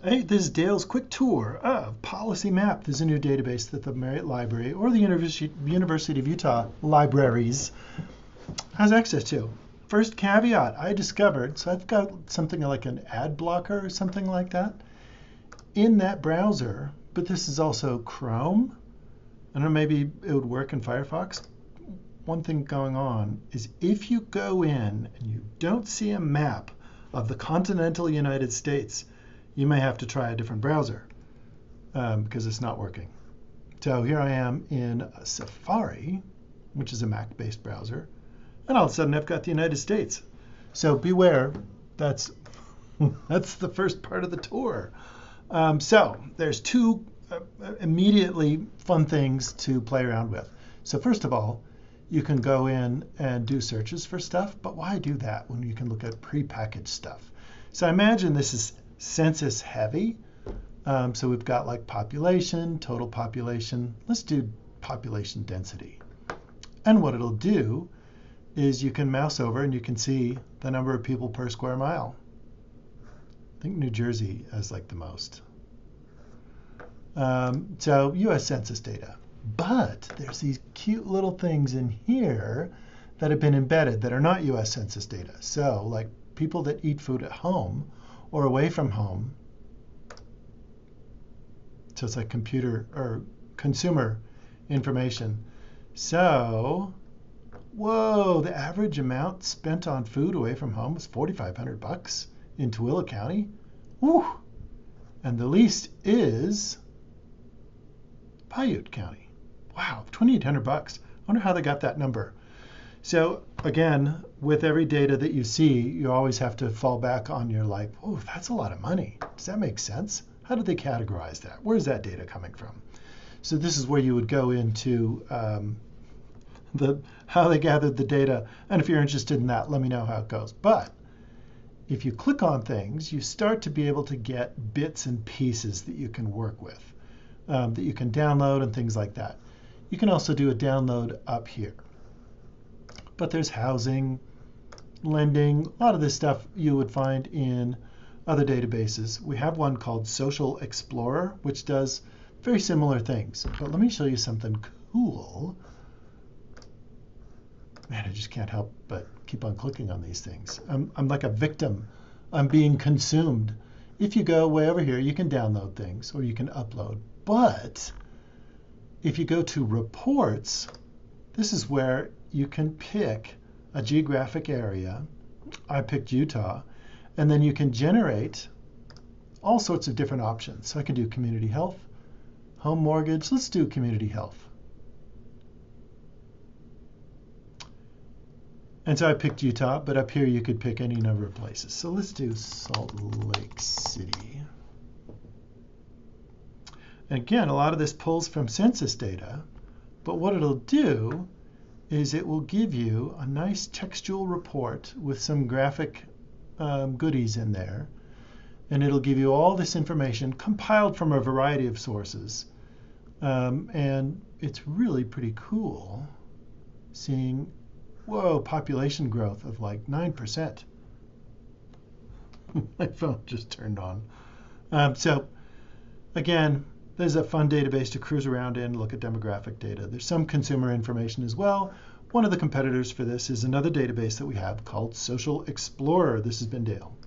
Hey, this is Dale's quick tour of PolicyMap. This is a new database that the Marriott Library or the University of Utah libraries has access to. First caveat I discovered, so I've got something like an ad blocker or something like that in that browser, but this is also Chrome. I don't know, maybe it would work in Firefox. One thing going on is if you go in and you don't see a map of the continental United States, you may have to try a different browser because it's not working. So here I am in Safari, which is a Mac-based browser, and all of a sudden I've got the United States. So beware, that's the first part of the tour. So there's two immediately fun things to play around with. So first of all, you can go in and do searches for stuff, but why do that when you can look at prepackaged stuff? So I imagine this is census heavy. So we've got like population, total population. Let's do population density. And what it'll do is you can mouse over and you can see the number of people per square mile. I think New Jersey has like the most. So US Census data. But there's these cute little things in here that have been embedded that are not US Census data. So like people that eat food at home or away from home. So it's like computer or consumer information. So, whoa, the average amount spent on food away from home was $4,500 in Tooele County. Woo! And the least is Paiute County. Wow, $2,800. I wonder how they got that number. So again, with every data that you see, you always have to fall back on your like, oh, that's a lot of money. Does that make sense? How did they categorize that? Where's that data coming from? So this is where you would go into how they gathered the data. And if you're interested in that, let me know how it goes. But if you click on things, you start to be able to get bits and pieces that you can work with, that you can download and things like that. You can also do a download up here. But there's housing, lending, a lot of this stuff you would find in other databases. We have one called Social Explorer, which does very similar things. But let me show you something cool. Man, I just can't help but keep on clicking on these things. I'm like a victim. I'm being consumed. If you go way over here, you can download things or you can upload. But if you go to reports, this is where you can pick a geographic area. I picked Utah, and then you can generate all sorts of different options. So I can do community health, home mortgage. Let's do community health. And so I picked Utah, but up here you could pick any number of places. So let's do Salt Lake City. And again, a lot of this pulls from census data, but what it'll do is it will give you a nice textual report with some graphic goodies in there. And it'll give you all this information compiled from a variety of sources. And it's really pretty cool seeing, whoa, population growth of like 9%. My phone just turned on. So again, there's a fun database to cruise around in, look at demographic data. There's some consumer information as well. One of the competitors for this is another database that we have called Social Explorer. This has been Dale.